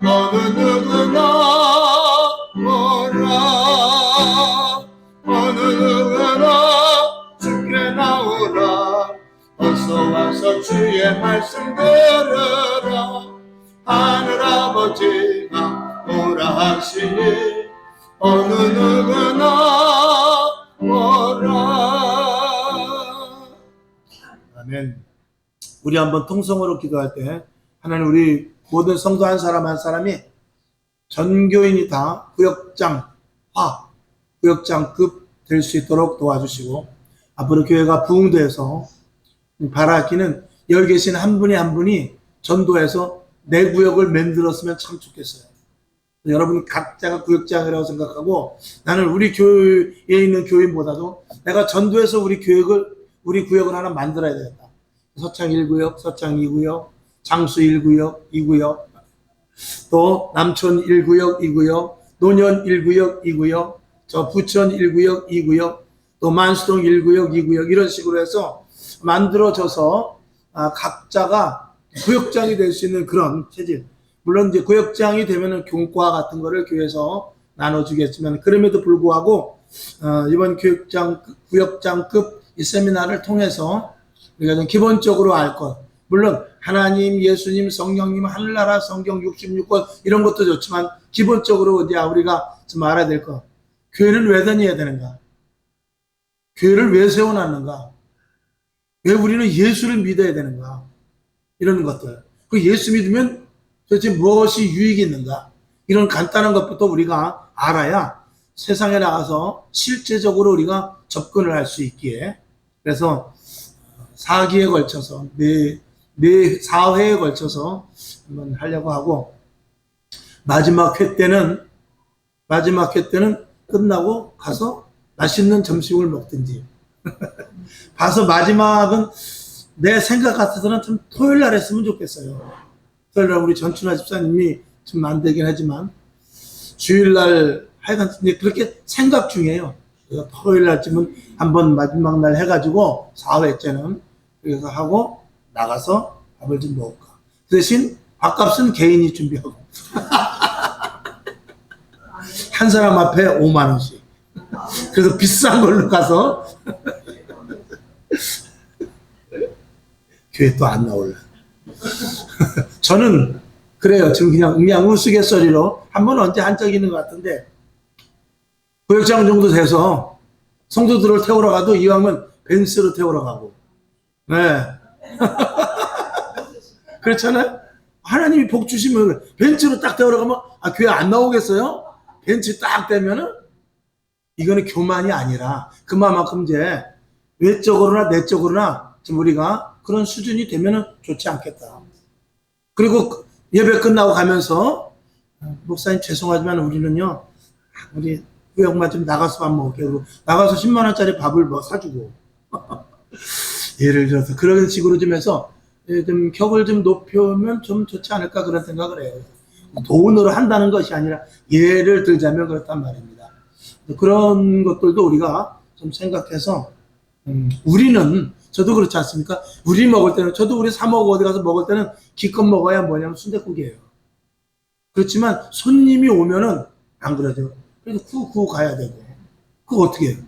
어느 누구나 오라. 어느 누구나 주께 나오라. 어서 와서 주의 말씀 들으라. 하늘아버지가 오라 하시니 어느 누구나 오라. 아멘. 우리 한번 통성으로 기도할 때 하나님, 우리 모든 성도 한 사람 한 사람이 전교인이 다 구역장급 될 수 있도록 도와주시고, 앞으로 교회가 부흥돼서 바라기는 여기 계신 한 분이 한 분이 전도해서 내 구역을 만들었으면 참 좋겠어요. 여러분 각자가 구역장이라고 생각하고, 나는 우리 교회에 있는 교인보다도 내가 전도해서 우리 구역을 하나 만들어야 되겠다. 서창 1구역, 서창 2구역, 장수 1구역, 2구역, 또 남촌 1구역, 2구역, 논현 1구역, 2구역, 저 부천 1구역, 2구역, 또 만수동 1구역, 2구역, 이런 식으로 해서 만들어져서 각자가 구역장이 될 수 있는 그런 체질. 물론 이제 구역장이 되면은 교과 같은 거를 교회에서 나눠주겠지만, 그럼에도 불구하고 이번 구역장급 이 세미나를 통해서 우리가 좀 기본적으로 알 것, 물론 하나님, 예수님, 성령님, 하늘나라, 성경 66권 이런 것도 좋지만, 기본적으로 이제 우리가 좀 알아야 될 것, 교회는 왜 다녀야 되는가? 교회를 왜 세워놨는가? 왜 우리는 예수를 믿어야 되는가? 이런 것들. 그 예수 믿으면 도대체 무엇이 유익이 있는가? 이런 간단한 것부터 우리가 알아야 세상에 나가서 실제적으로 우리가 접근을 할 수 있기에, 그래서 4기에 걸쳐서, 4회에 걸쳐서 한번 하려고 하고, 마지막 회 때는 끝나고 가서 맛있는 점심을 먹든지. 가서 마지막은 내 생각 같아서는 좀 토요일 날 했으면 좋겠어요. 토요일 날 우리 전춘화 집사님이 좀 안 되긴 하지만, 주일 날 하여간 그렇게 생각 중이에요. 그래서 토요일 날쯤은 한번 마지막 날 해가지고 4회째는 그래서 하고 나가서 밥을 좀 먹을까. 그 대신 밥값은 개인이 준비하고 한 사람 앞에 5만 원씩. 그래서 비싼 걸로 가서 교회 또 안 나올라. 저는 그래요. 지금 그냥 우스갯소리로 한번 언제 한 적이 있는 것 같은데, 구역장 정도 돼서 성도들을 태우러 가도 이왕은 벤츠로 태우러 가고. 네. 그렇잖아요. 하나님이 복 주시면 벤츠로 딱 태우러 가면 교회 안 나오겠어요? 벤츠 딱 되면은, 이거는 교만이 아니라 그만큼 이제 외적으로나 내적으로나 좀 우리가 그런 수준이 되면은 좋지 않겠다. 그리고 예배 끝나고 가면서, 목사님 죄송하지만 우리는요, 우리 구역만 좀 나가서 밥 먹을게요. 그리고 나가서 10만 원짜리 밥을 뭐 사주고 예를 들어서 그런 식으로 좀 해서 좀 격을 좀 높이면 좀 좋지 않을까, 그런 생각을 해요. 돈으로 한다는 것이 아니라 예를 들자면 그렇단 말입니다. 그런 것들도 우리가 좀 생각해서, 우리는, 저도 그렇지 않습니까? 우리 먹을 때는, 저도 우리 사 먹고 어디 가서 먹을 때는 기껏 먹어야 뭐냐면 순댓국이에요. 그렇지만 손님이 오면은 안 그러죠. 그래서 구워 가야 되고. 그거 어떻게 해요?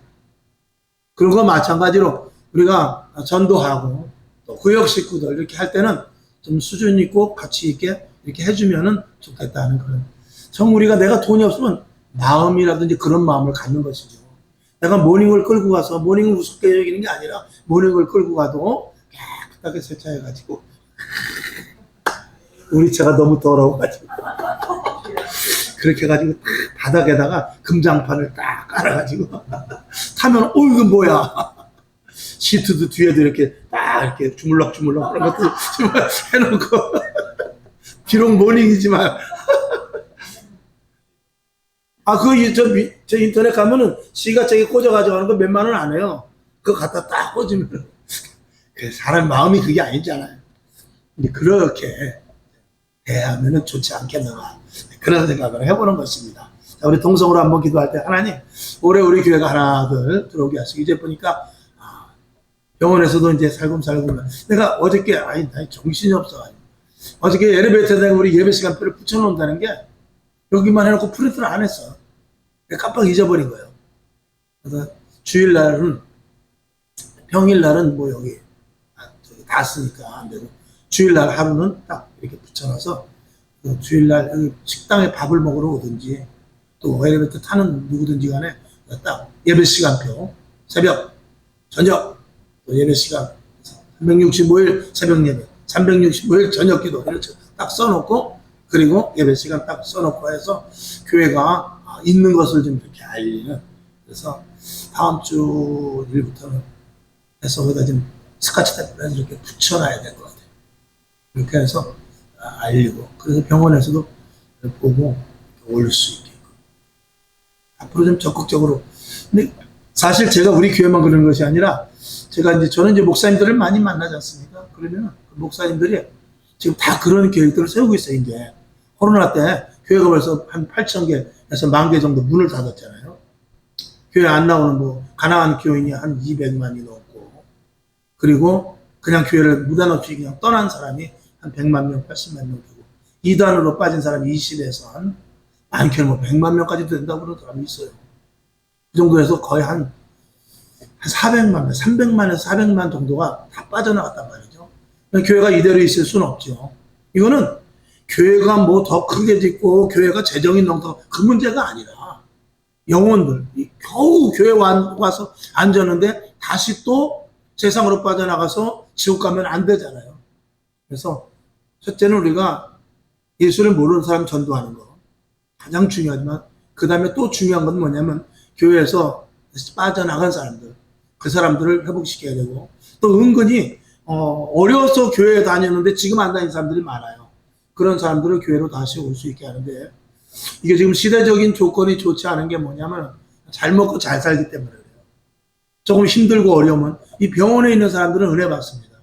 그런 거 마찬가지로 우리가 전도하고 또 구역 식구들 이렇게 할 때는 좀 수준 있고 가치 있게 이렇게 해주면은 좋겠다는 그런. 정 우리가 내가 돈이 없으면 마음이라든지 그런 마음을 갖는 것이죠. 내가 모닝을 끌고 가서, 모닝을 우습게 여기는 게 아니라 모닝을 끌고 가도 깨끗하게 세차해가지고 우리 차가 너무 더러워가지고 그렇게 해가지고 바닥에다가 금장판을 딱 깔아가지고 타면 이거 뭐야, 시트도 뒤에도 이렇게 딱 이렇게 주물럭주물럭 그런 것도 해놓고 비록 모닝이지만 저 인터넷 가면은 시가책에 꽂아가지고 하는 거 몇만 원 안 해요. 그거 갖다 딱 꽂으면. 사람 마음이 그게 아니잖아요. 근데 그렇게 대하면은 좋지 않겠는가. 그런 생각을 해보는 것입니다. 자, 우리 동성으로 한번 기도할 때, 하나님, 올해 우리 교회가 하나들 들어오게 하시고, 이제 보니까, 병원에서도 이제 살금살금, 내가 어저께, 나 정신이 없어. 어저께 엘리베이터에 우리 예배 시간표를 붙여놓는다는 게 여기만 해놓고 프린트를 안 했어. 깜빡 잊어버린 거예요. 그래서 주일날은, 평일날은 뭐 여기 다 쓰니까 안 되고, 주일날 하루는 딱 이렇게 붙여놔서 그 주일날 여기 식당에 밥을 먹으러 오든지 또 엘리베이터 타는 누구든지 간에 딱 예배 시간표, 새벽, 저녁, 또 예배 시간, 365일 새벽 예배, 365일 저녁 기도 이렇게 딱 써놓고, 그리고 예배 시간 딱 써놓고 해서 교회가 있는 것을 좀 이렇게 알리는. 그래서 다음 주 일부터는 해서 거기다 좀 스카치 테이프를 이렇게 붙여놔야 될 것 같아요. 그렇게 해서 알리고, 그래서 병원에서도 보고 올릴 수 있게. 앞으로 좀 적극적으로. 근데 사실 제가 우리 교회만 그러는 것이 아니라, 저는 이제 목사님들을 많이 만나지 않습니까? 그러면 그 목사님들이 지금 다 그런 계획들을 세우고 있어요, 이제. 코로나 때 교회가 벌써 한 8,000개에서 10,000개 정도 문을 닫았잖아요. 교회 안 나오는 가난한 교인이 한 200만이 넘고, 그리고 그냥 교회를 무단 없이 그냥 떠난 사람이 한 100만 명, 80만 명 되고, 이단으로 빠진 사람이 20에서 한 많게는 100만 명까지도 된다고 그러는 사람이 있어요. 그 정도에서 거의 한 400만 명, 300만에서 400만 정도가 다 빠져나갔단 말이죠. 교회가 이대로 있을 수는 없죠. 이거는 교회가 뭐 더 크게 짓고 교회가 재정이 넘쳐 그 문제가 아니라, 영혼들 겨우 교회 와서 앉았는데 다시 또 세상으로 빠져나가서 지옥 가면 안 되잖아요. 그래서 첫째는 우리가 예수를 모르는 사람 전도하는 거 가장 중요하지만, 그 다음에 또 중요한 건 뭐냐면 교회에서 빠져나간 사람들, 그 사람들을 회복시켜야 되고, 또 은근히 어려서 교회에 다녔는데 지금 안 다니는 사람들이 많아요. 그런 사람들을 교회로 다시 올 수 있게 하는데, 이게 지금 시대적인 조건이 좋지 않은 게 뭐냐면 잘 먹고 잘 살기 때문에 그래요. 조금 힘들고 어려우면 이 병원에 있는 사람들은 은혜 받습니다.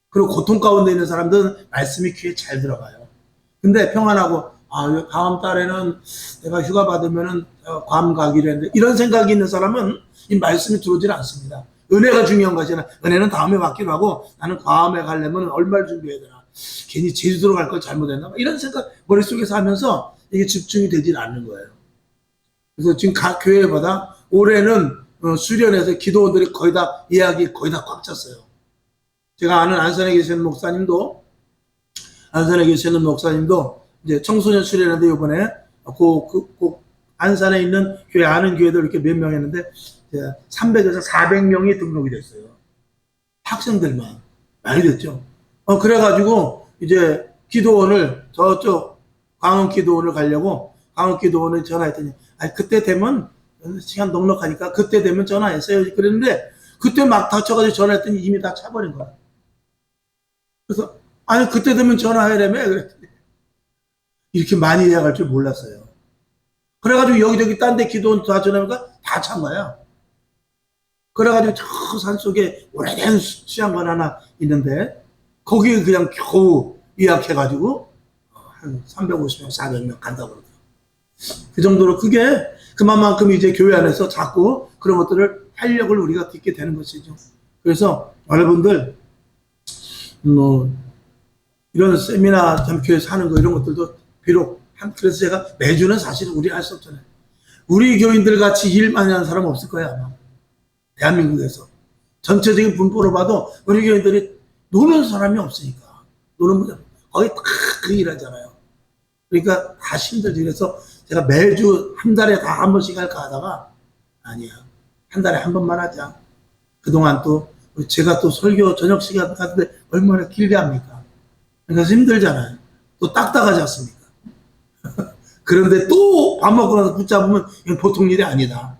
그리고 고통 가운데 있는 사람들은 말씀이 귀에 잘 들어가요. 근데 평안하고, 다음 달에는 내가 휴가 받으면은 괌 가기로 했는데, 이런 생각이 있는 사람은 이 말씀이 들어오질 않습니다. 은혜가 중요한 것이나, 은혜는 다음에 받기로 하고 나는 괌에 가려면 얼마를 준비해야 되나, 괜히 제주도로 갈 걸 잘못했나, 이런 생각 머릿속에서 하면서 이게 집중이 되질 않는 거예요. 그래서 지금 각 교회마다 올해는 수련회에서 기도원들이 거의 다 예약이 거의 다 꽉 찼어요. 제가 아는 안산에 계시는 목사님도 이제 청소년 수련회인데 이번에 안산에 있는 교회, 아는 교회들 이렇게 몇 명 했는데 300에서 400명이 등록이 됐어요. 학생들만. 많이 됐죠. 그래가지고 이제 기도원을 저쪽 광흥 기도원을 가려고, 광흥 기도원을 전화했더니 그때 되면, 시간 넉넉하니까 그때 되면 전화했어요. 그랬는데 그때 막 다쳐가지고 전화했더니 이미 다 차버린 거야. 그래서 그때 되면 전화하려며 그랬더니 이렇게 많이 예약할 줄 몰랐어요. 그래가지고 여기저기 딴 데 기도원 다 전화하니까 다 찬 거야. 그래가지고 저 산속에 오래된 수양관 하나 있는데 거기에 그냥 겨우 예약해가지고 한 350명, 400명 간다고 그러더라고요. 그 정도로 그만큼 이제 교회 안에서 자꾸 그런 것들을 활력을 우리가 딛게 되는 것이죠. 그래서 여러분들, 이런 세미나, 교회에서 하는 거, 이런 것들도 비록, 그래서 제가 매주는 사실 우리 할 수 없잖아요. 우리 교인들 같이 일 많이 하는 사람 없을 거야, 아마. 대한민국에서. 전체적인 분포로 봐도 우리 교인들이 노는 사람이 없으니까. 노는 분들 거의 다 그 일 하잖아요. 그러니까 다 힘들지. 그래서 제가 매주 한 달에 다 한 번씩 할까 하다가, 아니야. 한 달에 한 번만 하자. 그동안 또 제가 또 설교 저녁 시간 하는데 얼마나 길게 합니까? 그래서 힘들잖아요. 또 딱딱하지 않습니까? 그런데 또 밥 먹고 나서 붙잡으면 이건 보통 일이 아니다.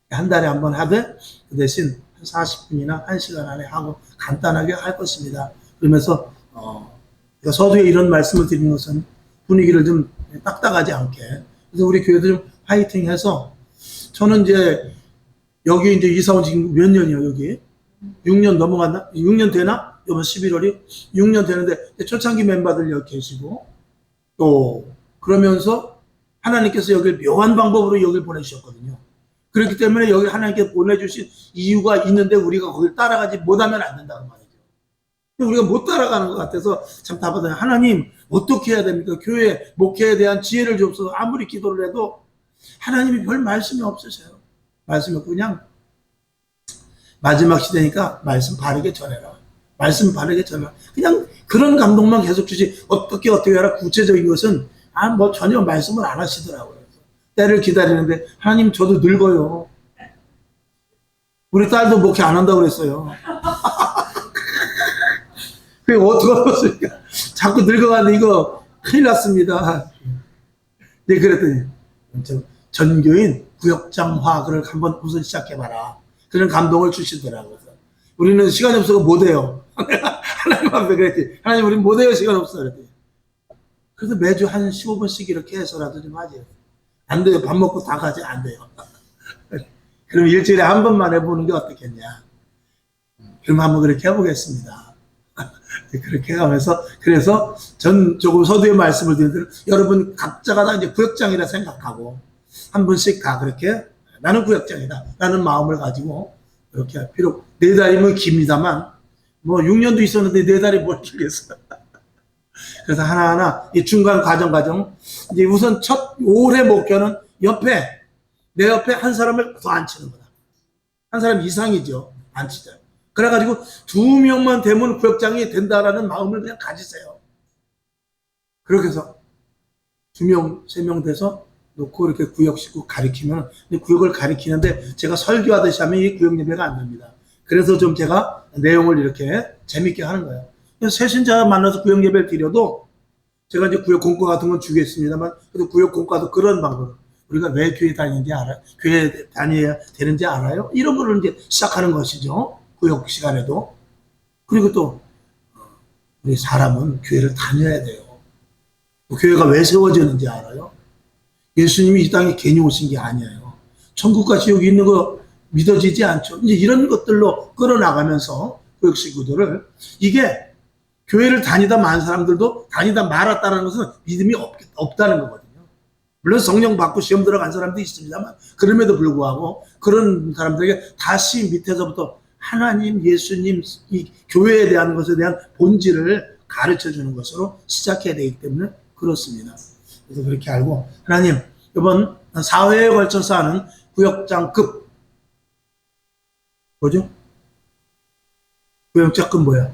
한 달에 한 번 하되 그 대신 40분이나 1시간 안에 하고 간단하게 할 것입니다. 그러면서 서두에 이런 말씀을 드리는 것은 분위기를 좀 딱딱하지 않게, 그래서 우리 교회도 좀 파이팅 해서, 저는 이제 여기 이제 이사 온 지 몇 년이에요, 여기? 6년 넘어갔나? 6년 되나? 이번 11월이 6년 되는데 초창기 멤버들 여기 계시고, 또 그러면서 하나님께서 여기를 묘한 방법으로 여기를 보내주셨거든요. 그렇기 때문에 여기 하나님께 보내주신 이유가 있는데 우리가 거기를 따라가지 못하면 안 된다는 말이죠. 우리가 못 따라가는 것 같아서 참 답답해요. 하나님 어떻게 해야 됩니까? 교회 목회에 대한 지혜를 주옵소서. 아무리 기도를 해도 하나님이 별 말씀이 없으세요. 말씀이 없고 그냥 마지막 시대니까 말씀 바르게 전해라. 말씀 바르게 전해라. 그냥 그런 감동만 계속 주지 어떻게 해라 구체적인 것은 뭐 전혀 말씀을 안 하시더라고요. 때를 기다리는데 하나님 저도 늙어요. 우리 딸도 목회 안 한다고 그랬어요. 그게 어떡하겠습니까? 자꾸 늙어가는데 이거 큰일 났습니다. 네, 그랬더니 전교인 구역장화 그걸 한번 우선 시작해봐라. 그런 감동을 주시더라고요. 우리는 시간이 없어서 못해요. 하나님 앞에 그랬지. 하나님 우리는 못해요. 시간 없어. 그랬더니. 그래서 매주 한 15분씩 이렇게 해서라도 좀 하지. 안 돼요. 밥 먹고 다 가지. 안 돼요. 그럼 일주일에 한 번만 해보는 게 어떻겠냐. 그럼 한번 그렇게 해보겠습니다. 그렇게 하면서, 그래서 전 조금 서두에 말씀을 드리는 여러분 각자가 다 이제 구역장이라 생각하고 한 분씩 다 그렇게 나는 구역장이다 라는 마음을 가지고 이렇게 비록 4달이면 깁니다만 뭐 6년도 있었는데 4달이 뭘 길겠어요. 그래서 하나하나 이 중간 과정 이제 우선 첫 올해 목표는 내 옆에 한 사람을 더 앉히는 거다. 한 사람 이상이죠. 앉히자. 그래가지고 2명만 되면 구역장이 된다라는 마음을 그냥 가지세요. 그렇게 해서 2명, 3명 돼서 놓고 이렇게 구역 식구 가리키면 구역을 가리키는데 제가 설교하듯이 하면 이 구역 예배가 안 됩니다. 그래서 좀 제가 내용을 이렇게 재밌게 하는 거예요. 새신자 만나서 구역 예배를 드려도 제가 이제 구역 공과 같은 건 주겠습니다만 그래도 구역 공과도 그런 방법 우리가 왜 교회 다니는지 알아요? 교회 다녀야 되는지 알아요? 이런 거를 이제 시작하는 것이죠. 구역 시간에도. 그리고 또 우리 사람은 교회를 다녀야 돼요. 교회가 왜 세워지는지 알아요? 예수님이 이 땅에 괜히 오신 게 아니에요. 천국과 지옥이 있는 거 믿어지지 않죠. 이제 이런 것들로 끌어나가면서 구역 식구들을 이게 교회를 다니다 만 사람들도 다니다 말았다는 것은 믿음이 없다는 거거든요. 물론 성령 받고 시험 들어간 사람도 있습니다만 그럼에도 불구하고 그런 사람들에게 다시 밑에서부터 하나님, 예수님, 이 교회에 대한 것에 대한 본질을 가르쳐 주는 것으로 시작해야 되기 때문에 그렇습니다. 그래서 그렇게 알고 하나님 이번 4회에 걸쳐서 하는 구역장급 뭐죠? 구역장급 뭐야?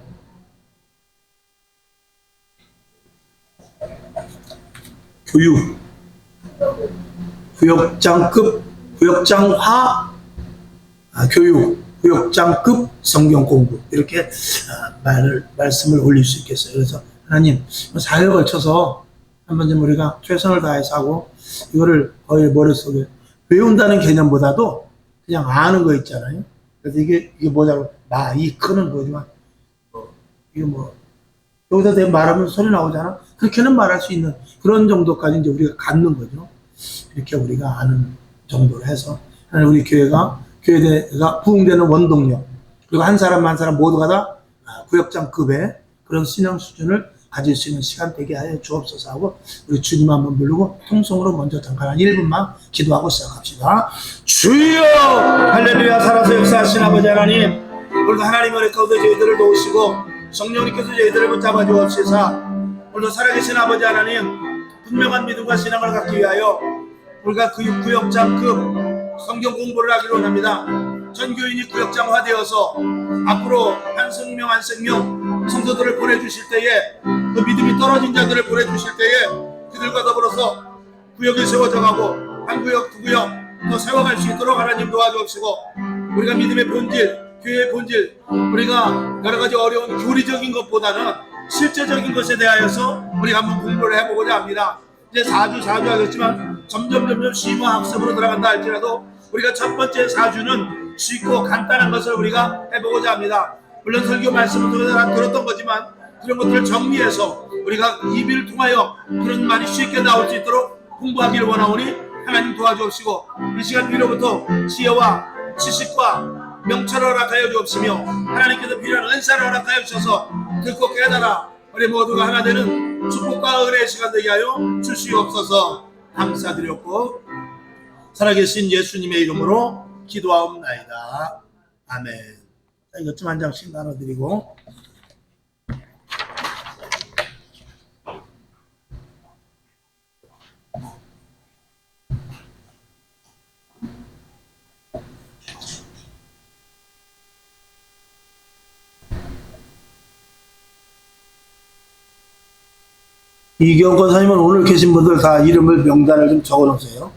교육 구역장급 구역장화 교육 구역장급 성경 공부 이렇게 말씀을 올릴 수 있겠어요. 그래서 하나님 4회에 걸쳐서 한번 좀 우리가 최선을 다해서 하고 이거를 거의 머릿속에 외운다는 개념보다도 그냥 아는 거 있잖아요. 그래서 이게 뭐냐고 이 큰은 뭐지만 이게 여기다 말하면 소리 나오잖아. 그렇게는 말할 수 있는 그런 정도까지 이제 우리가 갖는 거죠. 이렇게 우리가 아는 정도로 해서 우리 교회가 부흥되는 원동력 그리고 한 사람 한 사람 모두가 다 구역장급의 그런 신앙 수준을 가질 수 있는 시간 되게 하여 주옵소서 하고 우리 주님 한번 부르고 통성으로 먼저 잠깐 한 1분만 기도하고 시작합시다. 주여 할렐루야. 살아서 역사하신 아버지 하나님 오늘도 하나님 은혜 가운데 저희들을 도우시고 성령님께서 저희들을 붙잡아 주옵시사 오늘도 살아계신 아버지 하나님 분명한 믿음과 신앙을 갖기 위하여 우리가 구역장급 성경 공부를 하기로 합니다. 전교인이 구역장화되어서 앞으로 한 생명 한 생명 성도들을 보내주실 때에 그 믿음이 떨어진 자들을 보내주실 때에 그들과 더불어서 구역이 세워져 가고 한 구역 두 구역 더 세워갈 수 있도록 하나님 도와주옵시고 우리가 믿음의 본질 교회의 본질 우리가 여러가지 어려운 교리적인 것보다는 실제적인 것에 대하여서 우리가 한번 공부를 해보고자 합니다. 이제 4주 하겠지만 점점 심화 학습으로 들어간다 할지라도 우리가 첫 번째 4주는 쉽고 간단한 것을 우리가 해보고자 합니다. 물론 설교 말씀을 통해서 들었던 거지만 그런 것들을 정리해서 우리가 입을 통하여 그런 말이 쉽게 나올 수 있도록 공부하기를 원하오니 하나님 도와주옵시고 이 시간 뒤로부터 지혜와 지식과 명철을 허락하여 주옵시며 하나님께서 필요한 은사를 허락하여 주셔서 듣고 깨달아 우리 모두가 하나 되는 축복과 은혜의 시간 되게 하여 주시옵소서. 감사드렸고 살아계신 예수님의 이름으로 기도하옵나이다. 아멘. 이것 좀 한 장씩 나눠드리고 이경 권사님은 오늘 계신 분들 다 이름을 명단을 좀 적어 놓으세요.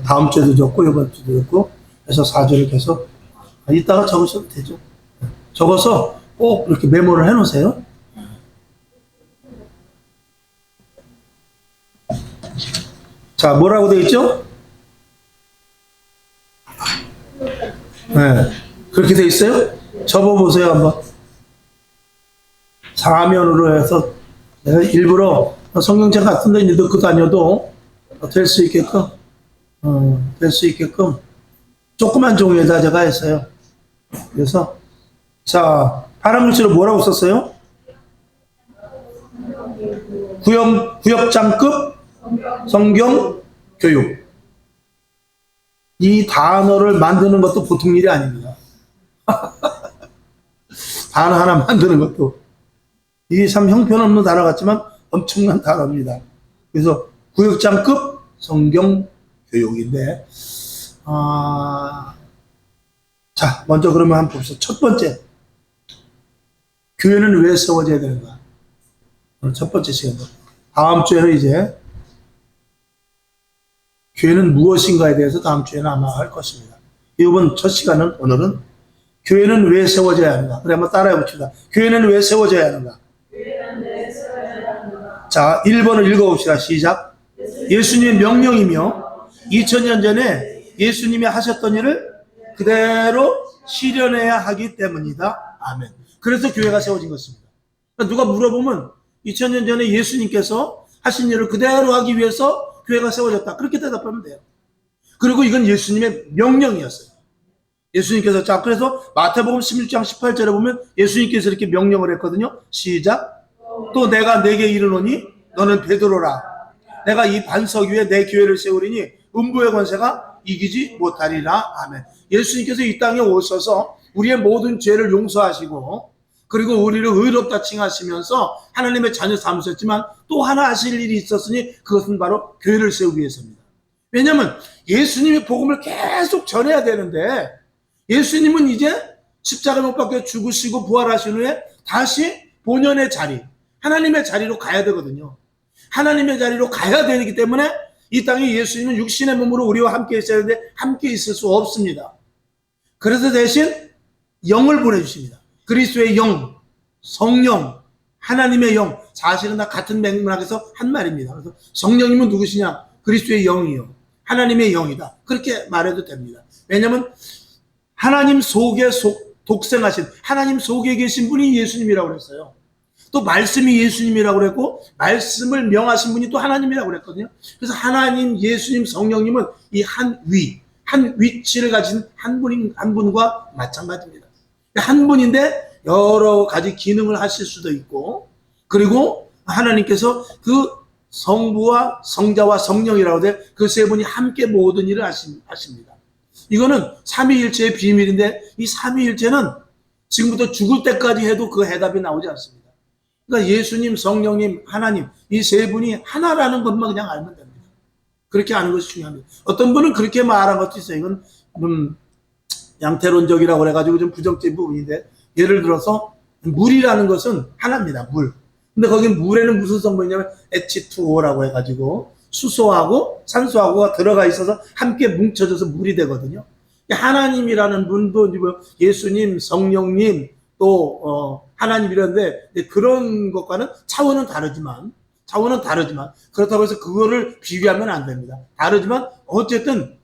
다음 주에도 적고 이번 주도 적고 해서 4주를 계속 이따가 적으셔도 되죠. 적어서 꼭 이렇게 메모를 해 놓으세요. 자, 뭐라고 되어 있죠? 네. 그렇게 되어 있어요? 접어보세요, 한번. 사면으로 해서 내가 일부러 성경책 같은 데 넣고 다녀도 될 수 있게끔, 조그만 종이에다 제가 했어요. 그래서, 자, 파란 글씨로 뭐라고 썼어요? 구역장급 성경 교육. 이 단어를 만드는 것도 보통 일이 아닙니다. 단어 하나 만드는 것도. 이게 참 형편없는 단어 같지만 엄청난 단어입니다. 그래서 구역장급 성경 교육인데, 자, 먼저 그러면 한번 봅시다. 첫 번째, 교회는 왜 세워져야 되는가? 오늘 첫 번째 시간도. 다음 주에는 이제 교회는 무엇인가에 대해서 다음 주에는 아마 할 것입니다. 이번 첫 시간은 오늘은 교회는 왜 세워져야 하는가? 그래 한번 따라해 봅시다. 교회는 왜 세워져야 하는가? 자, 1번을 읽어봅시다. 시작. 예수님의 명령이며 2000년 전에 예수님이 하셨던 일을 그대로 실현해야 하기 때문이다. 아멘. 그래서 교회가 세워진 것입니다. 그러니까 누가 물어보면 2000년 전에 예수님께서 하신 일을 그대로 하기 위해서 교회가 세워졌다. 그렇게 대답하면 돼요. 그리고 이건 예수님의 명령이었어요. 예수님께서, 자, 그래서 마태복음 16장 18절에 보면 예수님께서 이렇게 명령을 했거든요. 시작. 또 내가 내게 이르노니 너는 베드로라. 내가 이 반석 위에 내 교회를 세우리니 음부의 권세가 이기지 못하리라. 아멘. 예수님께서 이 땅에 오셔서 우리의 모든 죄를 용서하시고 그리고 우리를 의롭다 칭하시면서 하나님의 자녀 삼으셨지만 또 하나 하실 일이 있었으니 그것은 바로 교회를 세우기 위해서입니다. 왜냐하면 예수님의 복음을 계속 전해야 되는데 예수님은 이제 십자가 못 박혀 죽으시고 부활하신 후에 다시 본연의 자리, 하나님의 자리로 가야 되거든요. 하나님의 자리로 가야 되기 때문에 이 땅에 예수님은 육신의 몸으로 우리와 함께 있어야 되는데 함께 있을 수 없습니다. 그래서 대신 영을 보내주십니다. 그리스도의 영, 성령, 하나님의 영, 사실은 다 같은 맥락에서 한 말입니다. 그래서 성령님은 누구시냐? 그리스도의 영이요. 하나님의 영이다. 그렇게 말해도 됩니다. 왜냐하면 하나님 속에 독생하신, 하나님 속에 계신 분이 예수님이라고 그랬어요. 또 말씀이 예수님이라고 그랬고 말씀을 명하신 분이 또 하나님이라고 그랬거든요. 그래서 하나님, 예수님, 성령님은 이 한 위치를 가진 한 분과 마찬가지입니다. 한 분인데 여러 가지 기능을 하실 수도 있고 그리고 하나님께서 그 성부와 성자와 성령이라고 돼 그 세 분이 함께 모든 일을 하십니다. 이거는 삼위일체의 비밀인데 이 삼위일체는 지금부터 죽을 때까지 해도 그 해답이 나오지 않습니다. 그러니까 예수님, 성령님, 하나님 이 세 분이 하나라는 것만 그냥 알면 됩니다. 그렇게 아는 것이 중요합니다. 어떤 분은 그렇게 말한 것도 있어요. 이건 양태론적이라고 그래가지고 좀 부정적인 부분인데 예를 들어서 물이라는 것은 하나입니다. 물. 근데 거기 물에는 무슨 성분이 있냐면 H2O라고 해가지고 수소하고 산소하고가 들어가 있어서 함께 뭉쳐져서 물이 되거든요. 하나님이라는 분도 예수님, 성령님 또 하나님 이런데 그런 것과는 차원은 다르지만 그렇다고 해서 그거를 비교하면 안 됩니다. 다르지만 어쨌든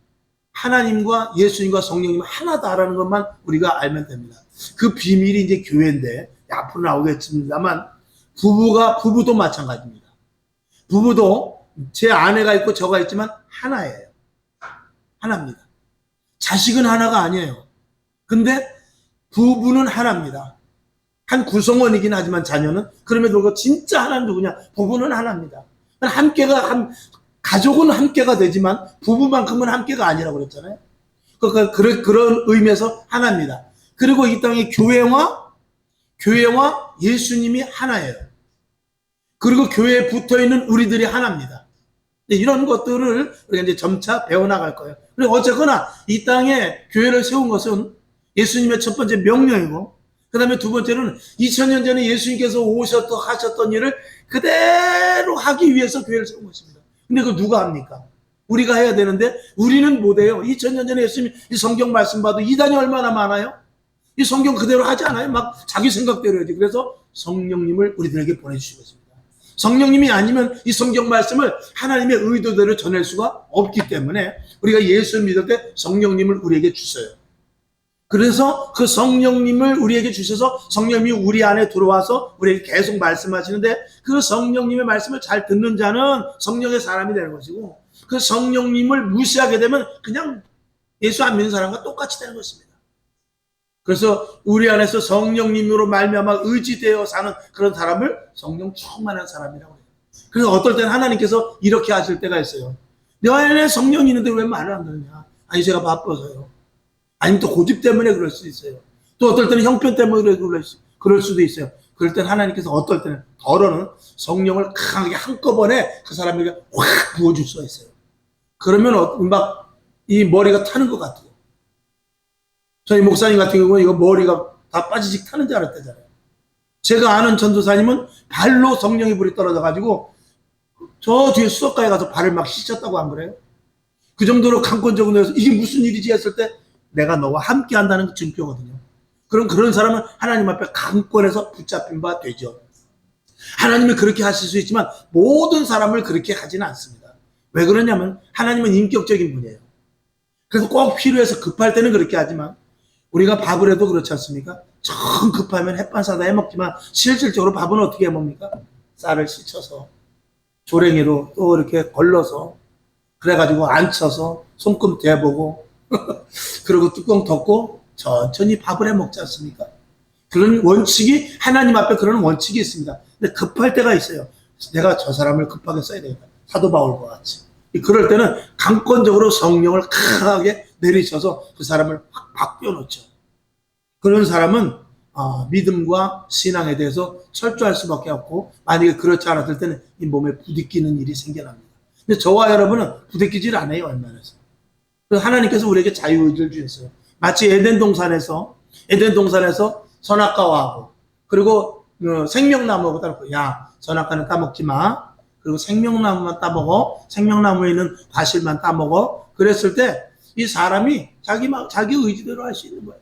하나님과 예수님과 성령님은 하나다라는 것만 우리가 알면 됩니다. 그 비밀이 이제 교회인데 앞으로 나오겠습니다만 부부도 마찬가지입니다. 부부도 제 아내가 있고 저가 있지만 하나예요. 하나입니다. 자식은 하나가 아니에요. 근데 부부는 하나입니다. 한 구성원이긴 하지만 자녀는 그럼에도 불구하고 진짜 하나는 누구냐? 부부는 하나입니다. 가족은 함께가 되지만 부부만큼은 함께가 아니라고 그랬잖아요. 그러니까 그런 의미에서 하나입니다. 그리고 이 땅에 교회와 예수님이 하나예요. 그리고 교회에 붙어있는 우리들이 하나입니다. 이런 것들을 우리가 이제 점차 배워나갈 거예요. 그리고 어쨌거나 이 땅에 교회를 세운 것은 예수님의 첫 번째 명령이고 그 다음에 두 번째는 2000년 전에 예수님께서 하셨던 일을 그대로 하기 위해서 교회를 세운 것입니다. 근데 그거 누가 합니까? 우리가 해야 되는데 우리는 못해요. 2000년 전에 예수님 이 성경 말씀 봐도 이단이 얼마나 많아요? 이 성경 그대로 하지 않아요? 막 자기 생각대로 해야지. 그래서 성령님을 우리들에게 보내주시고 있습니다. 성령님이 아니면 이 성경 말씀을 하나님의 의도대로 전할 수가 없기 때문에 우리가 예수 믿을 때 성령님을 우리에게 주셔요. 그래서 그 성령님을 우리에게 주셔서 성령님이 우리 안에 들어와서 우리에게 계속 말씀하시는데 그 성령님의 말씀을 잘 듣는 자는 성령의 사람이 되는 것이고 그 성령님을 무시하게 되면 그냥 예수 안 믿는 사람과 똑같이 되는 것입니다. 그래서 우리 안에서 성령님으로 말미암아 의지되어 사는 그런 사람을 성령 충만한 사람이라고 해요. 그래서 어떨 때는 하나님께서 이렇게 하실 때가 있어요. 내 안에 성령이 있는데 왜 말을 안 듣느냐? 아니 제가 바빠서요. 아니면 또 고집 때문에 그럴 수 있어요. 또 어떨 때는 형편 때문에 그럴 수도 있어요. 그럴 때는 하나님께서 어떨 때는 덜어는 성령을 강하게 한꺼번에 그 사람에게 확 부어줄 수가 있어요. 그러면 막 이 머리가 타는 것 같아요. 저희 목사님 같은 경우는 이거 머리가 다 빠지직 타는 줄 알았다잖아요. 제가 아는 전도사님은 발로 성령의 불이 떨어져가지고 저 뒤에 수석가에 가서 발을 막 씻었다고 안 그래요? 그 정도로 강권적으로 해서 이게 무슨 일이지 했을 때 내가 너와 함께 한다는 그 증표거든요. 그럼 그런 사람은 하나님 앞에 강권해서 붙잡힌 바 되죠. 하나님이 그렇게 하실 수 있지만 모든 사람을 그렇게 하지는 않습니다. 왜 그러냐면 하나님은 인격적인 분이에요. 그래서 꼭 필요해서 급할 때는 그렇게 하지만 우리가 밥을 해도 그렇지 않습니까? 정 급하면 햇반 사다 해먹지만 실질적으로 밥은 어떻게 해먹습니까? 쌀을 씻어서 조랭이로 또 이렇게 걸러서 그래가지고 앉혀서 손금 대보고 그리고 뚜껑 덮고 천천히 밥을 해먹지 않습니까? 그런 원칙이 하나님 앞에 그런 원칙이 있습니다. 근데 급할 때가 있어요. 내가 저 사람을 급하게 써야 되겠다. 사도 바울과 같이. 그럴 때는 강권적으로 성령을 강하게 내리셔서 그 사람을 확 바뀌어놓죠. 그런 사람은 믿음과 신앙에 대해서 철저할 수밖에 없고 만약에 그렇지 않았을 때는 이 몸에 부딪히는 일이 생겨납니다. 근데 저와 여러분은 부딪히질 않아요. 웬만해서. 하나님께서 우리에게 자유의지를 주셨어요. 마치 에덴 동산에서 선악과하고 그리고 생명나무하고 따먹고 야 선악과는 따먹지 마. 그리고 생명나무만 따먹어. 생명나무에 있는 과실만 따먹어. 그랬을 때 이 사람이 자기 의지대로 할 수 있는 거예요.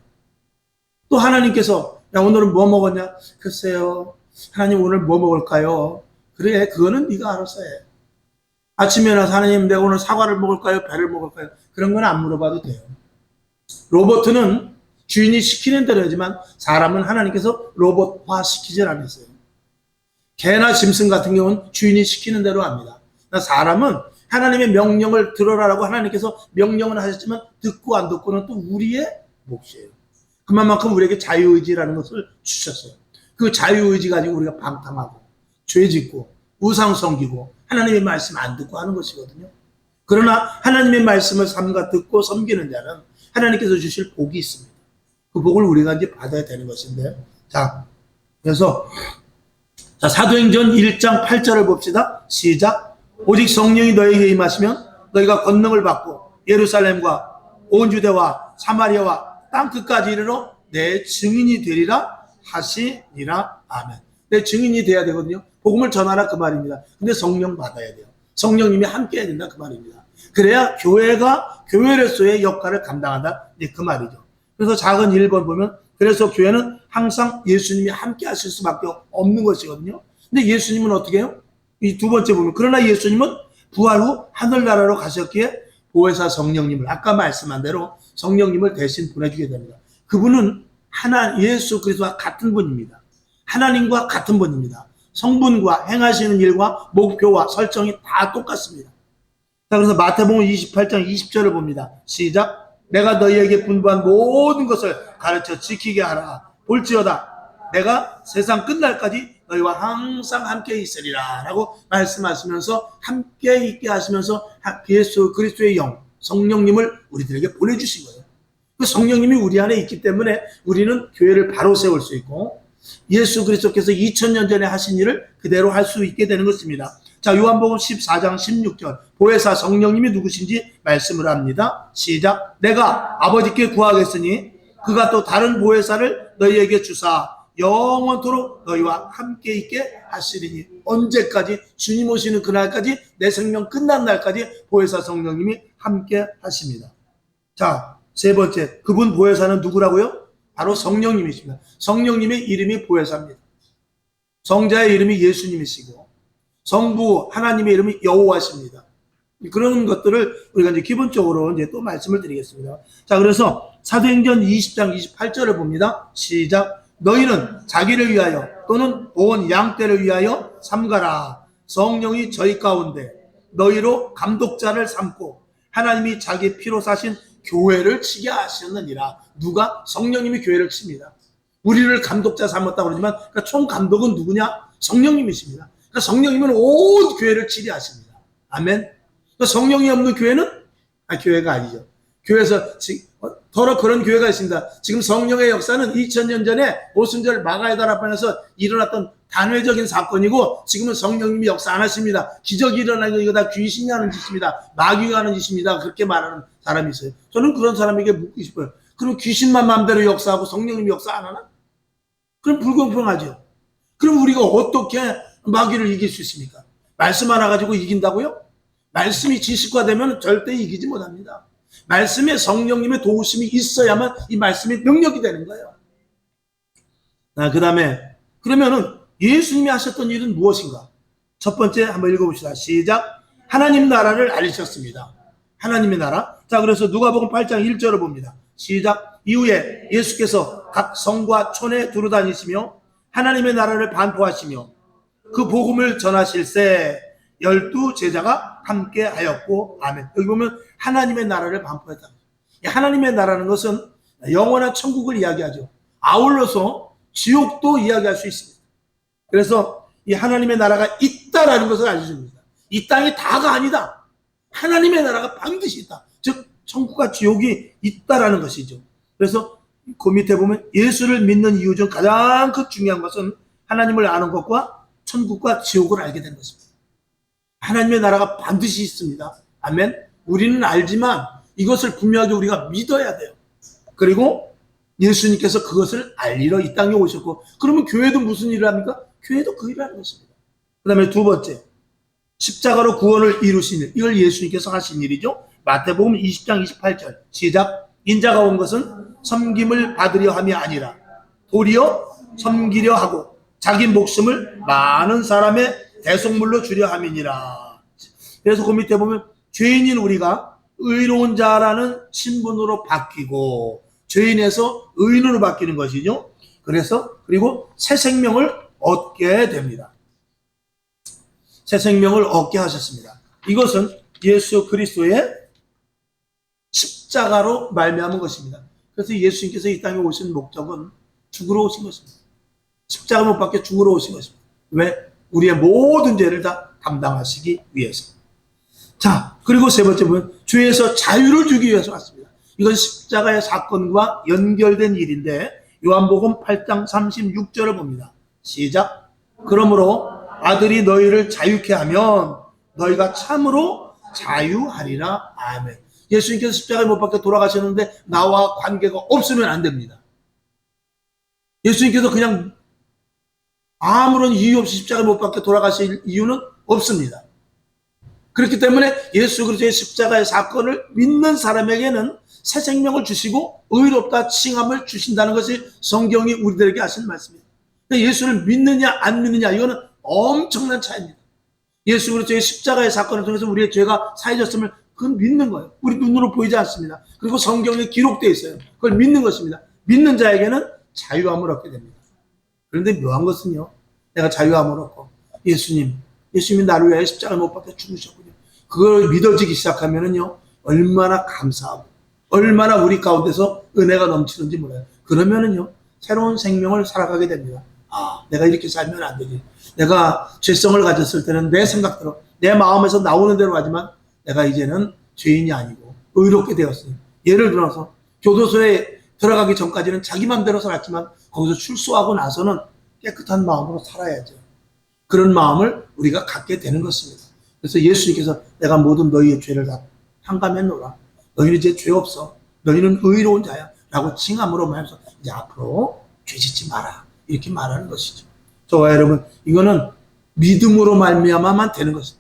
또 하나님께서 야 오늘은 뭐 먹었냐? 글쎄요. 하나님 오늘 뭐 먹을까요? 그래 그거는 네가 알아서 해. 아침에 나서 하나님 내가 오늘 사과를 먹을까요? 배를 먹을까요? 그런 건 안 물어봐도 돼요. 로봇은 주인이 시키는 대로 하지만 사람은 하나님께서 로봇화 시키질 않았어요. 개나 짐승 같은 경우는 주인이 시키는 대로 합니다. 사람은 하나님의 명령을 들어라라고 하나님께서 명령을 하셨지만 듣고 안 듣고는 또 우리의 몫이에요. 그만큼 우리에게 자유의지라는 것을 주셨어요. 그 자유의지 가지고 우리가 방탕하고 죄짓고 우상 섬기고 하나님의 말씀 안 듣고 하는 것이거든요. 그러나 하나님의 말씀을 삼가 듣고 섬기는 자는 하나님께서 주실 복이 있습니다. 그 복을 우리가 이제 받아야 되는 것인데 그래서 사도행전 1장 8절을 봅시다. 시작. 오직 성령이 너에게 임하시면 너희가 권능을 받고 예루살렘과 온 유대와 사마리아와 땅 끝까지 이르러 내 증인이 되리라 하시니라. 아멘. 내 증인이 돼야 되거든요. 복음을 전하라 그 말입니다. 근데 성령 받아야 돼요. 성령님이 함께 해야 된다 그 말입니다. 그래야 교회가 교회로서의 역할을 감당한다 그 말이죠. 그래서 작은 1번 보면 그래서 교회는 항상 예수님이 함께 하실 수밖에 없는 것이거든요. 근데 예수님은 어떻게 해요? 이 두 번째 보면 그러나 예수님은 부활 후 하늘나라로 가셨기에 보혜사 성령님을 아까 말씀한 대로 성령님을 대신 보내주게 됩니다. 그분은 예수 그리스도와 같은 분입니다. 하나님과 같은 분입니다. 성분과 행하시는 일과 목표와 설정이 다 똑같습니다. 자, 그래서 마태복음 28장 20절을 봅니다. 시작. 내가 너희에게 분부한 모든 것을 가르쳐 지키게 하라. 볼지어다 내가 세상 끝날까지 너희와 항상 함께 있으리라 라고 말씀하시면서 함께 있게 하시면서 예수 그리스도의 영 성령님을 우리들에게 보내주신 거예요. 그 성령님이 우리 안에 있기 때문에 우리는 교회를 바로 세울 수 있고 예수 그리스도께서 2000년 전에 하신 일을 그대로 할 수 있게 되는 것입니다. 자, 요한복음 14장 16절 보혜사 성령님이 누구신지 말씀을 합니다. 시작. 내가 아버지께 구하겠으니 그가 또 다른 보혜사를 너희에게 주사 영원토록 너희와 함께 있게 하시리니. 언제까지? 주님 오시는 그날까지, 내 생명 끝난 날까지 보혜사 성령님이 함께 하십니다. 자, 세 번째, 그분 보혜사는 누구라고요? 바로 성령님이십니다. 성령님의 이름이 보혜사입니다. 성자의 이름이 예수님이시고 성부 하나님의 이름이 여호와십니다. 그런 것들을 우리가 이제 기본적으로 이제 또 말씀을 드리겠습니다. 자, 그래서 사도행전 20장 28절을 봅니다. 시작. 너희는 자기를 위하여 또는 온 양떼를 위하여 삼가라. 성령이 저희 가운데 너희로 감독자를 삼고 하나님이 자기 피로 사신 교회를 치게 하셨느니라. 누가? 성령님이 교회를 칩니다. 우리를 감독자 삼았다고 그러지만 그러니까 총 감독은 누구냐? 성령님이십니다. 그러니까 성령님은 온 교회를 치게 하십니다. 아멘. 그러니까 성령이 없는 교회는 교회가 아니죠. 교회에서 더러 그런 교회가 있습니다. 지금 성령의 역사는 2000년 전에 오순절 마가에다 앞에서 일어났던 단회적인 사건이고 지금은 성령님이 역사 안 하십니다. 기적이 일어나는 이거 다 귀신이 하는 짓입니다. 마귀가 하는 짓입니다. 그렇게 말하는 사람이 있어요. 저는 그런 사람에게 묻고 싶어요. 그럼 귀신만 마음대로 역사하고 성령님이 역사 안 하나? 그럼 불공평하죠. 그럼 우리가 어떻게 마귀를 이길 수 있습니까? 말씀 하나 가지고 이긴다고요? 말씀이 지식화되면 절대 이기지 못합니다. 말씀에 성령님의 도우심이 있어야만 이 말씀이 능력이 되는 거예요. 그 다음에 그러면은 예수님이 하셨던 일은 무엇인가? 첫 번째 한번 읽어봅시다. 시작. 하나님 나라를 알리셨습니다. 하나님의 나라. 자, 그래서 누가복음 8장 1절을 봅니다. 시작. 이후에 예수께서 각 성과 촌에 두루다니시며 하나님의 나라를 반포하시며 그 복음을 전하실세 12 제자가 함께 하였고. 아멘. 여기 보면 하나님의 나라를 반포했다. 하나님의 나라는 것은 영원한 천국을 이야기하죠. 아울러서 지옥도 이야기할 수 있습니다. 그래서 이 하나님의 나라가 있다라는 것을 알려줍니다. 이 땅이 다가 아니다. 하나님의 나라가 반드시 있다. 즉 천국과 지옥이 있다라는 것이죠. 그래서 그 밑에 보면 예수를 믿는 이유 중 가장 중요한 것은 하나님을 아는 것과 천국과 지옥을 알게 되는 것입니다. 하나님의 나라가 반드시 있습니다. 아멘. 우리는 알지만 이것을 분명하게 우리가 믿어야 돼요. 그리고 예수님께서 그것을 알리러 이 땅에 오셨고, 그러면 교회도 무슨 일을 합니까? 교회도 그 일을 하는 것입니다. 그 다음에 두 번째, 십자가로 구원을 이루신 일. 이걸 예수님께서 하신 일이죠. 마태복음 20장 28절 시작. 인자가 온 것은 섬김을 받으려 함이 아니라 도리어 섬기려 하고 자기 목숨을 많은 사람의 대속물로 주려 함이니라. 그래서 그 밑에 보면 죄인인 우리가 의로운 자라는 신분으로 바뀌고 죄인에서 의인으로 바뀌는 것이죠. 그래서 그리고 새 생명을 얻게 됩니다. 새 생명을 얻게 하셨습니다. 이것은 예수 그리스도의 십자가로 말미암은 것입니다. 그래서 예수님께서 이 땅에 오신 목적은 죽으러 오신 것입니다. 십자가 못 박혀 죽으러 오신 것입니다. 왜? 우리의 모든 죄를 다 담당하시기 위해서. 자, 그리고 세 번째 보면 죄에서 자유를 주기 위해서 왔습니다. 이건 십자가의 사건과 연결된 일인데 요한복음 8장 36절을 봅니다. 시작. 그러므로 아들이 너희를 자유케 하면 너희가 참으로 자유하리라. 아멘. 예수님께서 십자가에 못 박혀 돌아가셨는데 나와 관계가 없으면 안 됩니다. 예수님께서 그냥 아무런 이유 없이 십자가에 못 박혀 돌아가실 이유는 없습니다. 그렇기 때문에 예수 그리스도의 십자가의 사건을 믿는 사람에게는 새 생명을 주시고 의롭다 칭함을 주신다는 것이 성경이 우리들에게 하신 말씀입니다. 예수를 믿느냐 안 믿느냐 이거는 엄청난 차이입니다. 예수 그리스도의 십자가의 사건을 통해서 우리의 죄가 사해졌음을 그건 믿는 거예요. 우리 눈으로 보이지 않습니다. 그리고 성경에 기록되어 있어요. 그걸 믿는 것입니다. 믿는 자에게는 자유함을 얻게 됩니다. 그런데 묘한 것은요, 내가 자유함을 얻고 예수님이 나를 위하여 십자가를 못 박혀 죽으셨군요. 그걸 믿어지기 시작하면은요, 얼마나 감사하고 얼마나 우리 가운데서 은혜가 넘치는지 몰라요. 그러면은요, 새로운 생명을 살아가게 됩니다. 아, 내가 이렇게 살면 안 되지. 내가 죄성을 가졌을 때는 내 생각대로 내 마음에서 나오는 대로 하지만 내가 이제는 죄인이 아니고 의롭게 되었어요. 예를 들어서 교도소에 들어가기 전까지는 자기 맘대로 살았지만 거기서 출소하고 나서는 깨끗한 마음으로 살아야죠. 그런 마음을 우리가 갖게 되는 것입니다. 그래서 예수님께서 내가 모든 너희의 죄를 다 탕감했노라. 너희는 이제 죄 없어. 너희는 의로운 자야. 라고 칭함으로 말해서 이제 앞으로 죄짓지 마라. 이렇게 말하는 것이죠. 저와 여러분, 이거는 믿음으로 말미암아만 되는 것입니다.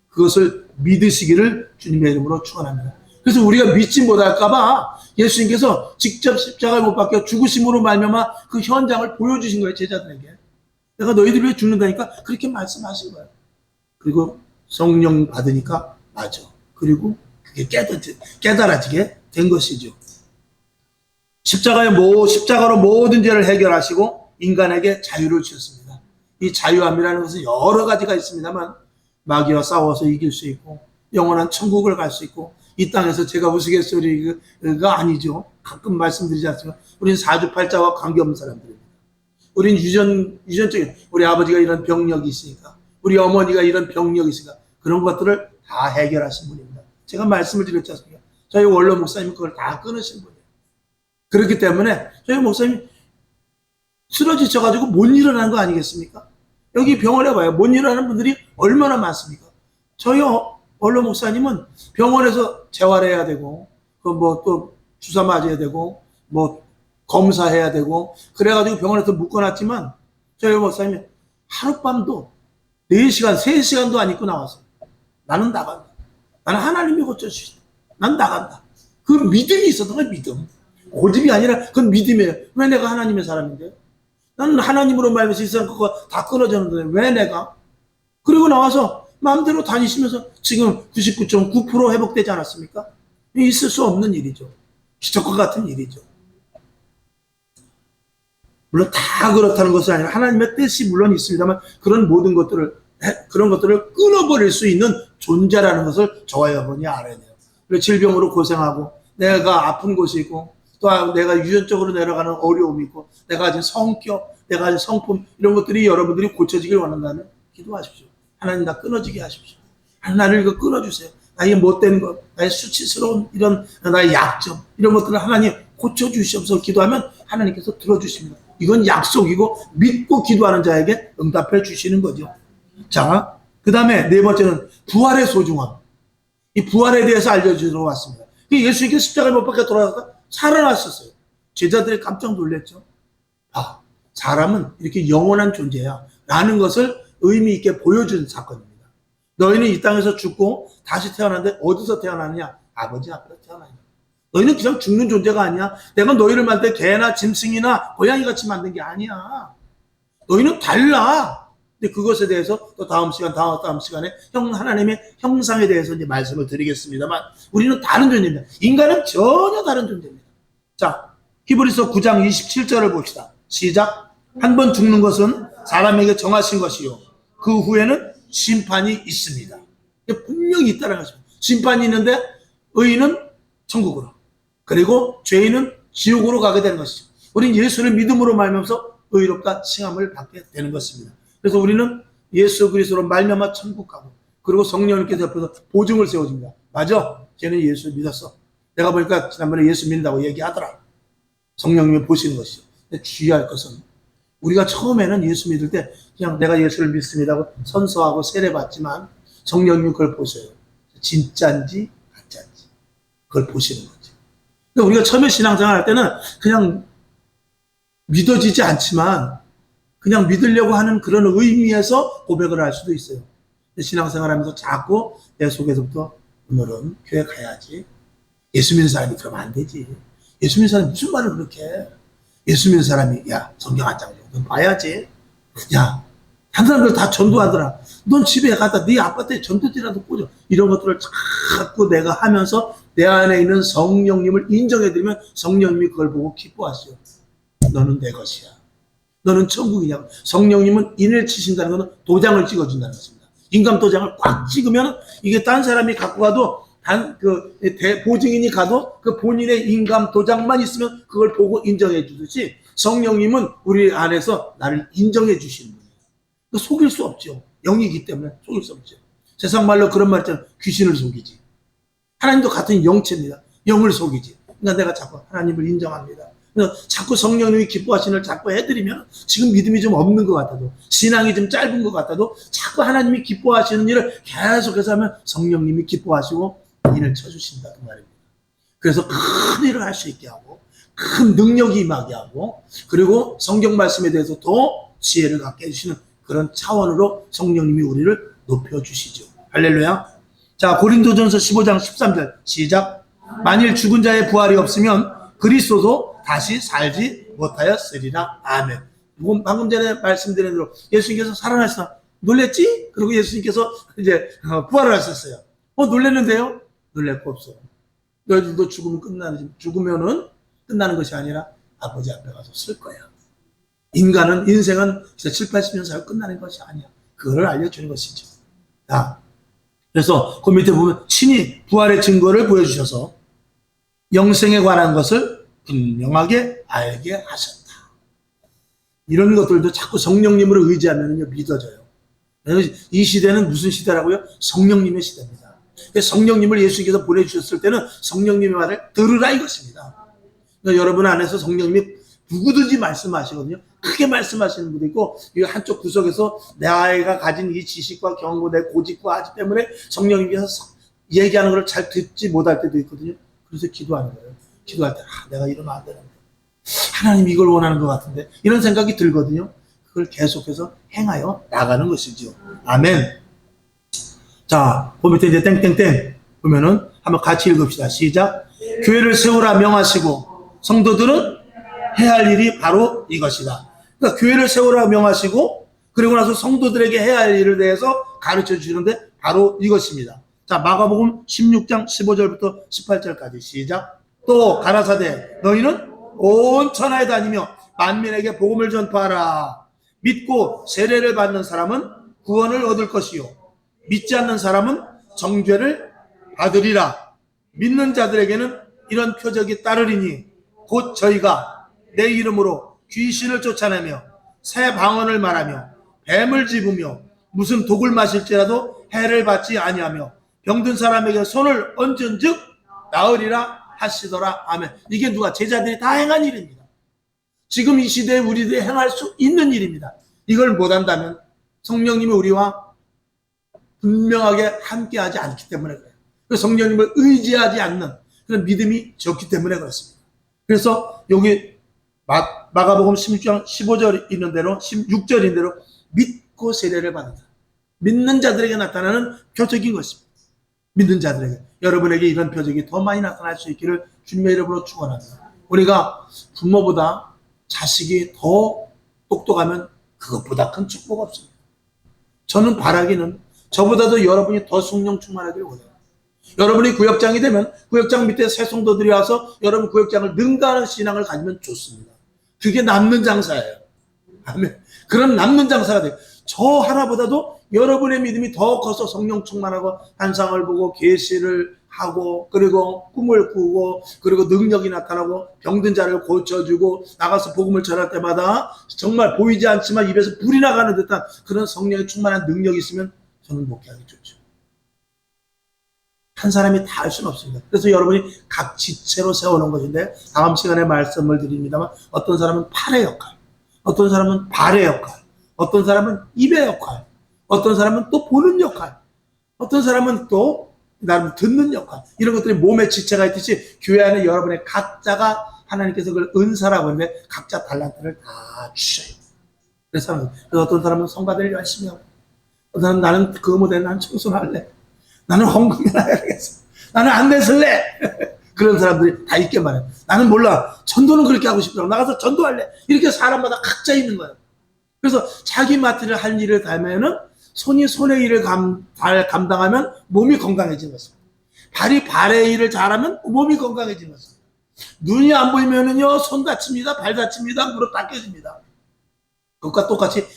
그것을 믿으시기를 주님의 이름으로 축원합니다. 그래서 우리가 믿지 못할까봐 예수님께서 직접 십자가에 못 박혀 죽으심으로 말미암아 그 현장을 보여주신 거예요, 제자들에게. 내가 너희들 위해 죽는다니까 그렇게 말씀하신 거예요. 그리고 성령 받으니까 맞아. 그리고 그게 깨달아지게 된 것이죠. 십자가로 모든 죄를 해결하시고 인간에게 자유를 주셨습니다. 이 자유함이라는 것은 여러 가지가 있습니다만 마귀와 싸워서 이길 수 있고 영원한 천국을 갈 수 있고 이 땅에서 제가 우스갯소리가 아니죠. 가끔 말씀드리지 않습니까? 우리는 사주팔자와 관계없는 사람들입니다. 우리는 유전적인 우리 아버지가 이런 병력이 있으니까 우리 어머니가 이런 병력이 있으니까 그런 것들을 다 해결하신 분입니다. 제가 말씀을 드렸지 않습니까? 저희 원로 목사님이 그걸 다 끊으신 분이에요. 그렇기 때문에 저희 목사님이 쓰러지셔가지고 못 일어나는 거 아니겠습니까? 여기 병원에 봐요. 못 일어나는 분들이 얼마나 많습니까? 저희 원로 목사님은 병원에서 재활해야 되고, 또 주사 맞아야 되고, 검사해야 되고, 그래가지고 병원에서 묶어놨지만, 저희 목사님이 하룻밤도 4시간, 3시간도 안 있고 나왔어요. 나는 나간다. 나는 하나님이 고쳐주신다. 난 나간다. 그 믿음이 있었던 거예요, 믿음. 고집이 아니라 그건 믿음이에요. 왜 내가 하나님의 사람인데? 나는 하나님으로 말미암아 세상 그거 다 끊어졌는데 왜 내가? 그리고 나와서 마음대로 다니시면서 지금 99.9% 회복되지 않았습니까? 있을 수 없는 일이죠. 기적과 같은 일이죠. 물론 다 그렇다는 것은 아니라 하나님의 뜻이 물론 있습니다만 그런 모든 것들을 끊어버릴 수 있는 존재라는 것을 저와 여러분이 알아야 돼요. 그리고 질병으로 고생하고 내가 아픈 곳이 있고 또 내가 유전적으로 내려가는 어려움이 있고 내가 가진 성격, 내가 가진 성품 이런 것들이 여러분들이 고쳐지길 원한다면 기도하십시오. 하나님 나 끊어지게 하십시오. 나를 이거 끊어주세요. 나의 못된 것, 나의 수치스러운 이런 나의 약점 이런 것들을 하나님 고쳐주시옵소서 기도하면 하나님께서 들어주십니다. 이건 약속이고 믿고 기도하는 자에게 응답해 주시는 거죠. 자, 그 다음에 네 번째는 부활의 소중함. 이 부활에 대해서 알려주러 왔습니다. 예수님께서 십자가에 못 박혀 돌아가다가 살아나셨어요. 제자들이 깜짝 놀랐죠. 사람은 이렇게 영원한 존재야 라는 것을 의미 있게 보여준 사건입니다. 너희는 이 땅에서 죽고 다시 태어났는데 어디서 태어나느냐? 아버지 앞에서 태어나냐. 너희는 그냥 죽는 존재가 아니야. 내가 너희를 만들 때 개나 짐승이나 고양이 같이 만든 게 아니야. 너희는 달라. 근데 그것에 대해서 또 다음 시간에 하나님의 형상에 대해서 이제 말씀을 드리겠습니다만 우리는 다른 존재입니다. 인간은 전혀 다른 존재입니다. 자, 히브리서 9장 27절을 봅시다. 시작. 한 번 죽는 것은 사람에게 정하신 것이요. 그 후에는 심판이 있습니다. 분명히 있다는 것입니다. 심판이 있는데 의인은 천국으로 그리고 죄인은 지옥으로 가게 되는 것이죠. 우리는 예수를 믿음으로 말미암아서 의롭다 칭함을 받게 되는 것입니다. 그래서 우리는 예수 그리스도로 말미암아 천국 가고 그리고 성령님께서 옆에서 보증을 세워줍니다. 맞아. 쟤는 예수 믿었어. 내가 보니까 지난번에 예수 믿는다고 얘기하더라. 성령님이 보시는 것이죠. 근데 주의할 것은 우리가 처음에는 예수 믿을 때 그냥 내가 예수를 믿습니다고 선서하고 세례받지만 성령님이 그걸 보세요. 진짜인지 가짜인지 그걸 보시는 거죠. 근데 우리가 처음에 신앙생활 할 때는 그냥 믿어지지 않지만 그냥 믿으려고 하는 그런 의미에서 고백을 할 수도 있어요. 신앙생활 하면서 자꾸 내 속에서부터 오늘은 교회 가야지. 예수 믿는 사람이 그러면 안 되지. 예수 믿는 사람이 무슨 말을 그렇게 해. 예수 믿는 사람이 야 성경 한 장 정도 봐야지. 야 다른 사람들 다 전도하더라. 넌 집에 가다 네 아파트에 전도지라도 꽂아. 이런 것들을 자꾸 내가 하면서 내 안에 있는 성령님을 인정해드리면 성령님이 그걸 보고 기뻐하시죠. 너는 내 것이야. 너는 천국이냐고. 성령님은 인을 치신다는 것은 도장을 찍어준다는 것입니다. 인감 도장을 꽉 찍으면 이게 딴 사람이 갖고 가도 보증인이 가도 그 본인의 인감 도장만 있으면 그걸 보고 인정해 주듯이 성령님은 우리 안에서 나를 인정해 주시는 분이에요. 속일 수 없죠. 영이기 때문에 속일 수 없죠. 세상 말로 그런 말 있잖아요. 귀신을 속이지. 하나님도 같은 영체입니다. 영을 속이지. 그러니까 내가 자꾸 하나님을 인정합니다. 그래서 자꾸 성령님이 기뻐하시는 걸 자꾸 해드리면 지금 믿음이 좀 없는 것 같아도 신앙이 좀 짧은 것 같아도 자꾸 하나님이 기뻐하시는 일을 계속해서 하면 성령님이 기뻐하시고 일을 쳐주신다 그 말입니다. 그래서 큰 일을 할 수 있게 하고 큰 능력이 임하게 하고, 그리고 성경 말씀에 대해서 더 지혜를 갖게 해주시는 그런 차원으로 성령님이 우리를 높여주시죠. 할렐루야. 자, 고린도전서 15장 13절 시작. 만일 죽은 자의 부활이 없으면 그리스도도 다시 살지 못하였으리라. 아멘. 방금 전에 말씀드린 대로 예수님께서 살아나시다 놀랬지? 그리고 예수님께서 이제 부활을 하셨어요. 놀랬는데요? 놀랄 거 없어. 너희들도 죽으면 죽으면은 끝나는 것이 아니라 아버지 앞에 가서 쓸 거야. 인생은 진짜 7, 80년 살고 끝나는 것이 아니야. 그걸 알려주는 것이죠. 자, 그래서 그 밑에 보면 친히 부활의 증거를 보여주셔서 영생에 관한 것을 분명하게 알게 하셨다. 이런 것들도 자꾸 성령님을 의지하면 믿어져요. 이 시대는 무슨 시대라고요? 성령님의 시대입니다. 성령님을 예수님께서 보내주셨을 때는 성령님의 말을 들으라 이것입니다. 그러니까 여러분 안에서 성령님이 누구든지 말씀하시거든요. 크게 말씀하시는 분도 있고, 이 한쪽 구석에서 내 아이가 가진 이 지식과 경고, 내 고집과 아지 때문에 성령님께서 얘기하는 걸 잘 듣지 못할 때도 있거든요. 그래서 기도하는 거예요. 기도할 때 내가 이러면 안 되는데, 하나님 이걸 원하는 것 같은데, 이런 생각이 들거든요. 그걸 계속해서 행하여 나가는 것이죠. 아멘. 자, 그 밑에 이제 땡땡땡 보면은 한번 같이 읽읍시다. 시작. 교회를 세우라 명하시고 성도들은 해야 할 일이 바로 이것이다. 그러니까 교회를 세우라 명하시고 그리고 나서 성도들에게 해야 할 일을 대해서 가르쳐 주시는데 바로 이것입니다. 자, 마가복음 16장 15절부터 18절까지 시작. 또 가라사대 너희는 온 천하에 다니며 만민에게 복음을 전파하라. 믿고 세례를 받는 사람은 구원을 얻을 것이요 믿지 않는 사람은 정죄를 받으리라. 믿는 자들에게는 이런 표적이 따르리니 곧 저희가 내 이름으로 귀신을 쫓아내며 새 방언을 말하며 뱀을 집으며 무슨 독을 마실지라도 해를 받지 아니하며 병든 사람에게 손을 얹은즉 나으리라 하시더라. 아멘. 이게 누가? 제자들이 다 행한 일입니다. 지금 이 시대에 우리들이 행할 수 있는 일입니다. 이걸 못한다면 성령님이 우리와 분명하게 함께하지 않기 때문에 그래요. 성령님을 의지하지 않는 그런 믿음이 적기 때문에 그렇습니다. 그래서 여기 마가복음 16장 15절 있는 대로 16절인 대로 믿고 세례를 받는다. 믿는 자들에게 나타나는 표적인 것입니다. 믿는 자들에게. 여러분에게 이런 표적이 더 많이 나타날 수 있기를 주님의 이름으로 축원합니다. 우리가 부모보다 자식이 더 똑똑하면 그것보다 큰 축복 없습니다. 저는 바라기는 저보다도 여러분이 더 성령 충만하기를 원해요. 여러분이 구역장이 되면 구역장 밑에 새 성도들이 와서 여러분 구역장을 능가하는 신앙을 가지면 좋습니다. 그게 남는 장사예요. 아멘. 그런 남는 장사가 돼요. 저 하나보다도 여러분의 믿음이 더 커서 성령 충만하고 환상을 보고 계시를 하고 그리고 꿈을 꾸고 그리고 능력이 나타나고 병든 자를 고쳐주고 나가서 복음을 전할 때마다 정말 보이지 않지만 입에서 불이 나가는 듯한 그런 성령의 충만한 능력이 있으면 저는 목회하기 좋죠. 한 사람이 다 할 수는 없습니다. 그래서 여러분이 각 지체로 세우는 것인데 다음 시간에 말씀을 드립니다만 어떤 사람은 팔의 역할, 어떤 사람은 발의 역할, 어떤 사람은 입의 역할, 어떤 사람은 또 보는 역할, 어떤 사람은 또 나름 듣는 역할, 이런 것들이 몸에 지체가 있듯이 교회 안에 여러분의 각자가 하나님께서 그걸 은사라고 하는데 각자 달란트를 다 주셔요. 그래서 어떤 사람은 성가대를 열심히 하고 어떤 사람은 나는 그거 못해, 나는 청소를 할래, 나는 헌금이나 해야겠어, 나는 안 내설래 그런 사람들이 다 있게 말해요. 나는 몰라, 전도는 그렇게 하고 싶더라고, 나가서 전도할래. 이렇게 사람마다 각자 있는 거예요. 그래서 자기 맡을 할 일을 다하면은 손이 손의 일을 감당하면 몸이 건강해지는 것입니다. 발이 발의 일을 잘하면 몸이 건강해지는 것입니다. 눈이 안 보이면은요, 손 다칩니다, 발 다칩니다, 무릎 다 깨집니다. 그것과 똑같이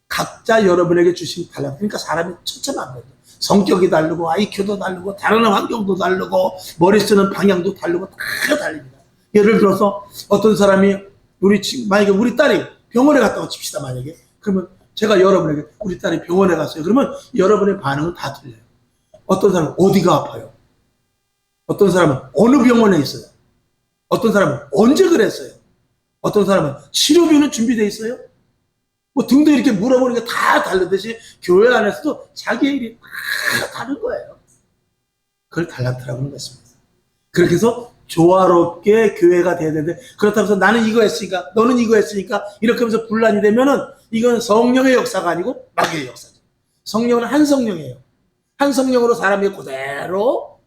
각자 여러분에게 주신 달란, 그러니까 사람이 천차만별이에요. 성격이 다르고 IQ도 다르고 다른 환경도 다르고 머리 쓰는 방향도 다르고 다 다릅니다. 예를 들어서 어떤 사람이 만약에 우리 딸이 병원에 갔다고 칩시다. 만약에 그러면 제가 여러분에게 우리 딸이 병원에 갔어요. 그러면 여러분의 반응은 다 틀려요. 어떤 사람은 어디가 아파요? 어떤 사람은 어느 병원에 있어요? 어떤 사람은 언제 그랬어요? 어떤 사람은 치료비는 준비되어 있어요? 뭐 등등 이렇게 물어보는 게 다 다르듯이 교회 안에서도 자기의 일이 다 다른 거예요. 그걸 달란트라고 하는 것입니다. 그렇게 해서 조화롭게 교회가 돼야 되는데, 그렇다고 해서 나는 이거 했으니까 너는 이거 했으니까 이렇게 하면서 분란이 되면은 이건 성령의 역사가 아니고 마귀의 역사죠. 성령은 한 성령이에요. 한 성령으로 사람이 그대로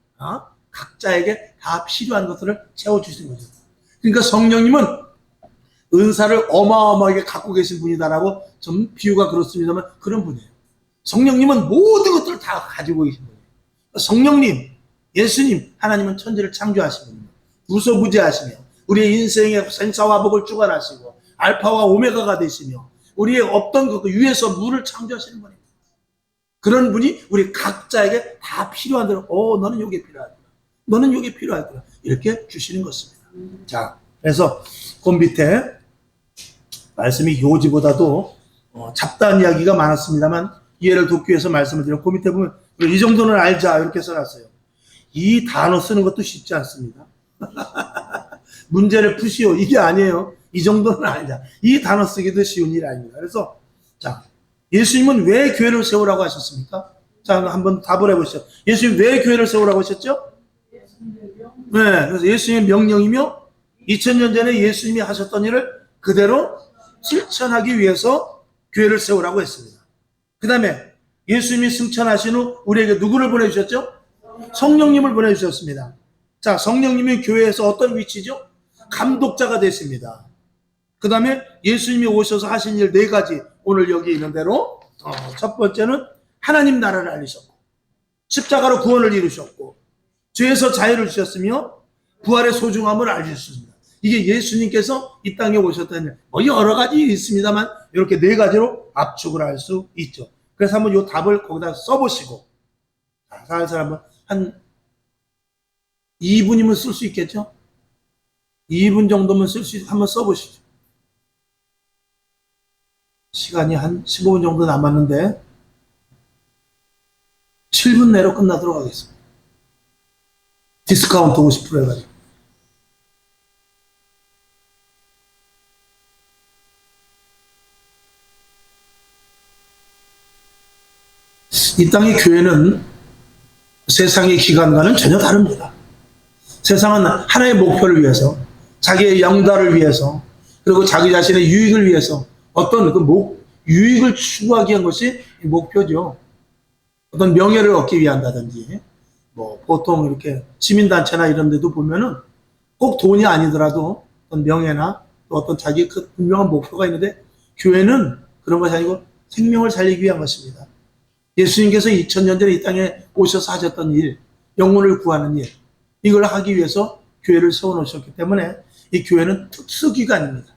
각자에게 다 필요한 것들을 채워주시는 거죠. 그러니까 성령님은 은사를 어마어마하게 갖고 계신 분이다라고 좀 비유가 그렇습니다만 그런 분이에요. 성령님은 모든 것들을 다 가지고 계신 분이에요. 성령님, 예수님, 하나님은 천지를 창조하신 분입니다. 무소부재하시며 우리의 인생의 생사와 복을 주관하시고 알파와 오메가가 되시며 우리의 없던 그 위에서 물을 창조하시는 분입니다. 그런 분이 우리 각자에게 다 필요한 대로 너는 요게 필요하구나. 너는 요게 필요하구나. 이렇게 주시는 것입니다. 자, 그래서 그 밑에 말씀이 요지보다도 잡다한 이야기가 많았습니다만 이해를 돕기 위해서 말씀을 드려. 그 밑에 보면 이 정도는 알자 이렇게 써놨어요. 이 단어 쓰는 것도 쉽지 않습니다. 문제를 푸시오 이게 아니에요. 이 정도는 알자. 이 단어 쓰기도 쉬운 일이 아닙니다. 그래서 자, 예수님은 왜 교회를 세우라고 하셨습니까? 자, 한번 답을 해보시죠. 예수님 왜 교회를 세우라고 하셨죠? 네, 그래서 예수님의 명령이며 2000년 전에 예수님이 하셨던 일을 그대로 실천하기 위해서 교회를 세우라고 했습니다. 그 다음에 예수님이 승천하신 후 우리에게 누구를 보내주셨죠? 성령님을 보내주셨습니다. 자, 성령님이 교회에서 어떤 위치죠? 감독자가 됐습니다. 그 다음에 예수님이 오셔서 하신 일 4가지 오늘 여기 있는 대로 첫 번째는 하나님 나라를 알리셨고 십자가로 구원을 이루셨고 죄에서 자유를 주셨으며 부활의 소중함을 알려주셨습니다. 이게 예수님께서 이 땅에 오셨다는 여러 가지 있습니다만 이렇게 4가지로 압축을 할 수 있죠. 그래서 한번 이 답을 거기다 써보시고 살살 한번 한 2분이면 쓸 수 있겠죠? 2분 정도면 한번 써보시죠. 시간이 한 15분 정도 남았는데 7분 내로 끝나도록 하겠습니다. 디스카운트 50% 해가지고. 이 땅의 교회는 세상의 기관과는 전혀 다릅니다. 세상은 하나의 목표를 위해서, 자기의 영달을 위해서, 그리고 자기 자신의 유익을 위해서 어떤 유익을 추구하기 위한 것이 목표죠. 어떤 명예를 얻기 위한다든지, 보통 이렇게 시민단체나 이런 데도 보면은 꼭 돈이 아니더라도 어떤 명예나 또 어떤 자기 그 분명한 목표가 있는데 교회는 그런 것이 아니고 생명을 살리기 위한 것입니다. 예수님께서 2000년 전에 이 땅에 오셔서 하셨던 일, 영혼을 구하는 일, 이걸 하기 위해서 교회를 세워놓으셨기 때문에 이 교회는 특수기관입니다.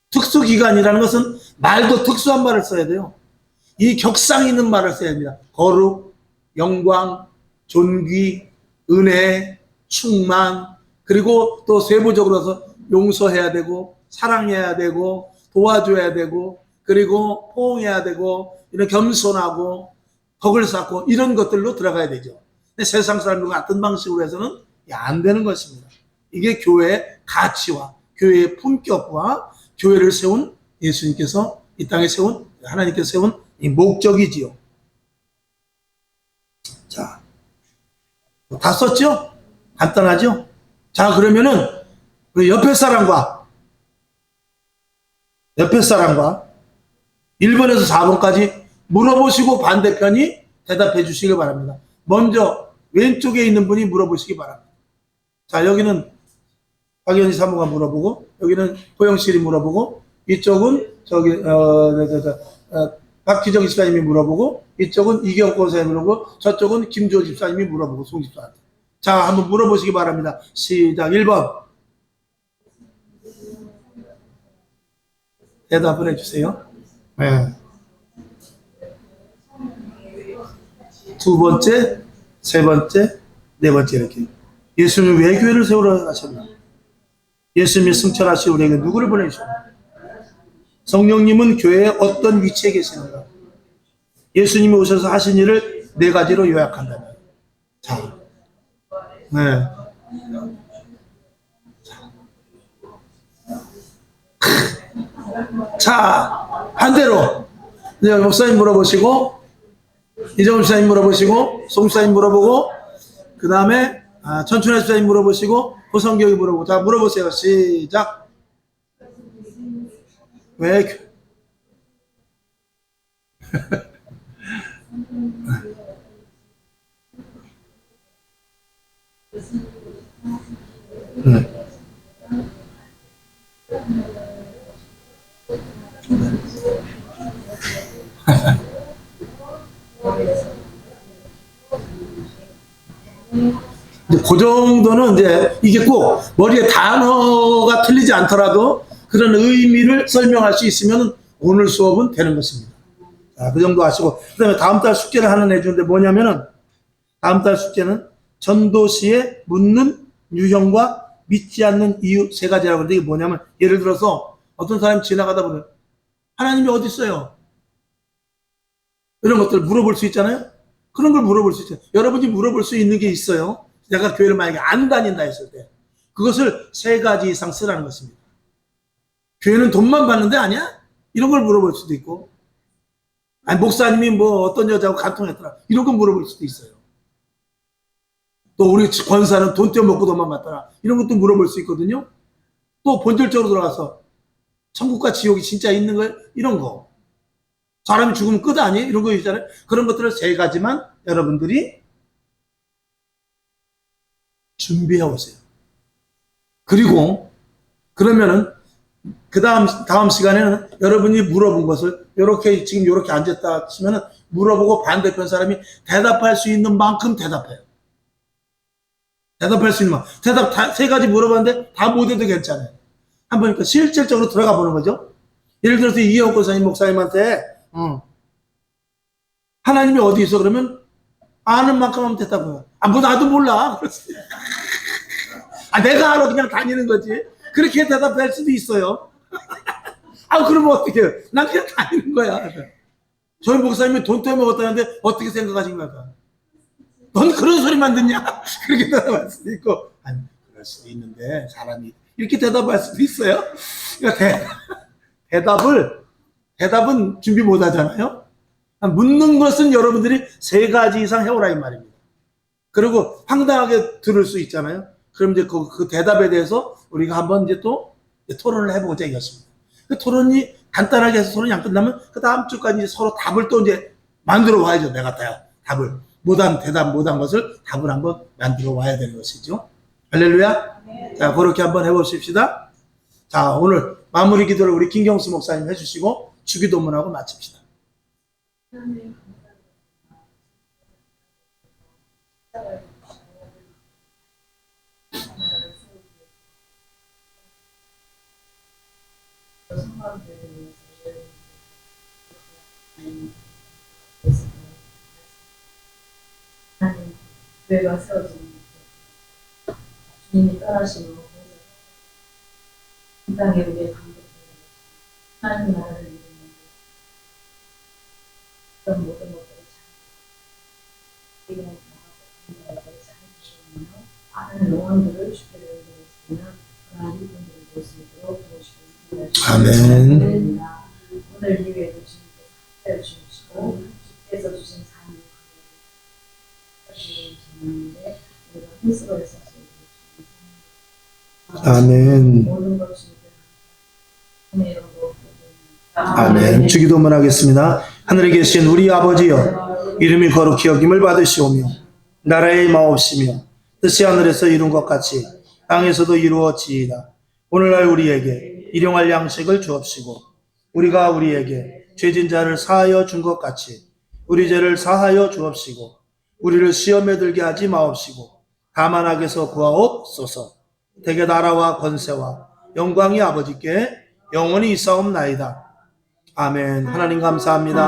특수기관이라는 것은 말도 특수한 말을 써야 돼요. 이 격상 있는 말을 써야 됩니다. 거룩, 영광, 존귀, 은혜, 충만, 그리고 또 세부적으로서 용서해야 되고 사랑해야 되고 도와줘야 되고 그리고 포옹해야 되고 이런 겸손하고 덕을 쌓고 이런 것들로 들어가야 되죠. 근데 세상 사람들과 같은 방식으로 해서는 안 되는 것입니다. 이게 교회의 가치와 교회의 품격과 교회를 세운 예수님께서 이 땅에 세운 하나님께서 세운 이 목적이지요. 자, 다 썼죠? 간단하죠? 자, 그러면은 우리 옆에 사람과 1번에서 4번까지 물어보시고 반대편이 대답해 주시길 바랍니다. 먼저 왼쪽에 있는 분이 물어보시기 바랍니다. 자, 여기는 박연희 사모가 물어보고 여기는 고영실이 물어보고 이쪽은 박기정 집사님이 물어보고 이쪽은 이경권 선생님이 물어보고 저쪽은 김주호 집사님이 물어보고 송 집사한테. 자, 한번 물어보시기 바랍니다. 시작. 1번 대답을 해주세요. 네. 두 번째, 세 번째, 네 번째 이렇게. 예수님이 왜 교회를 세우러 가셨나? 예수님이 승천하시 우리에게 누구를 보내주셨나? 성령님은 교회에 어떤 위치에 계시는가? 예수님이 오셔서 하신 일을 4가지로 요약한다면. 자, 네. 자, 반대로 목사님 물어보시고 이정훈 집사님 물어보시고 송 집사님 물어보고 그 다음에 천춘혜 집사님 물어보시고 호성경이 물어보고. 자, 물어보세요. 시작. 왜? 그 정도는 이제 이게 꼭 머리에 단어가 틀리지 않더라도 그런 의미를 설명할 수 있으면 오늘 수업은 되는 것입니다. 자, 그 정도 하시고, 그 다음에 다음 달 숙제를 하나 내주는데 뭐냐면은, 다음 달 숙제는 전도시에 묻는 유형과 믿지 않는 이유 세 가지라고 하는데, 이게 뭐냐면, 예를 들어서 어떤 사람이 지나가다 보면 하나님이 어디 있어요? 이런 것들을 물어볼 수 있잖아요. 그런 걸 물어볼 수 있잖아요. 여러분이 물어볼 수 있는 게 있어요. 내가 교회를 만약에 안 다닌다 했을 때 그것을 세 가지 이상 쓰라는 것입니다. 교회는 돈만 받는데 아니야? 이런 걸 물어볼 수도 있고, 아니 목사님이 뭐 어떤 여자하고 간통했더라 이런 걸 물어볼 수도 있어요. 또 우리 권사는 돈 떼어먹고 돈만 받더라 이런 것도 물어볼 수 있거든요. 또 본질적으로 들어가서 천국과 지옥이 진짜 있는 거예요? 이런 거. 사람이 죽으면 끝 아니에요? 이런 거 있잖아요. 그런 것들을 세 가지만 여러분들이 준비해 오세요. 그리고 그러면은 그 다음 시간에는 여러분이 물어본 것을 이렇게 지금 이렇게 앉았다 치면은 물어보고 반대편 사람이 대답할 수 있는 만큼 대답해요. 대답할 수 있는 만큼. 대답 세 가지 물어봤는데 다 못해도 괜찮아요. 한번 그러니까 실질적으로 들어가 보는 거죠. 예를 들어서 이혜원 권사님 목사님한테 하나님이 어디 있어? 그러면 아는 만큼 하면 대답해요. 뭐 나도 몰라. 내가 알아. 그냥 다니는 거지. 그렇게 대답할 수도 있어요. 그러면 어떻게 해요? 난 그냥 다니는 거야. 저희 목사님이 돈 떼먹었다는데 어떻게 생각하십니까? 넌 그런 소리만 듣냐? 그렇게 대답할 수도 있고, 아니, 그럴 수도 있는데, 사람이. 이렇게 대답할 수도 있어요. 그러니까 대답은 준비 못 하잖아요? 묻는 것은 여러분들이 세 가지 이상 해오라 이 말입니다. 그리고 황당하게 들을 수 있잖아요. 그럼 이제 그 대답에 대해서 우리가 한번 이제 또 토론을 해보고자 이겼습니다. 그 토론이 간단하게 해서 토론이 안 끝나면 그 다음 주까지 이제 서로 답을 또 이제 만들어 와야죠. 내가 답을. 대답 못한 것을 답을 한번 만들어 와야 되는 것이죠. 할렐루야. 네. 자, 그렇게 한번 해보십시다. 자, 오늘 마무리 기도를 우리 김경수 목사님 해주시고 주기도문하고 마칩시다. 하나님 교회가 세워지는 주님이 떠나심으로 이 땅에 우리의 감독을 하나님 나라를 이루는 그런 모든 것들을 잘 이루는 잘 주시며 많은 영혼들을 주께 드리겠습니다. 그러한 일꾼들을 볼 수 있도록 도와주시고 아멘. 오늘 이외에도 주님께서 주시고 주께서 주신 삶을 아멘. 아멘. 주기도문 하겠습니다. 하늘에 계신 우리 아버지여, 이름이 거룩히 여김을 받으시오며 나라의 마옵시며 뜻이 하늘에서 이룬 것 같이 땅에서도 이루어지이다. 오늘날 우리에게 일용할 양식을 주옵시고 우리가 우리에게 죄진 자를 사하여 준 것 같이 우리 죄를 사하여 주옵시고 우리를 시험에 들게 하지 마옵시고 다만 악에서 구하옵소서. 대개 나라와 권세와 영광이 아버지께 영원히 있사옵나이다. 아멘. 하나님 감사합니다.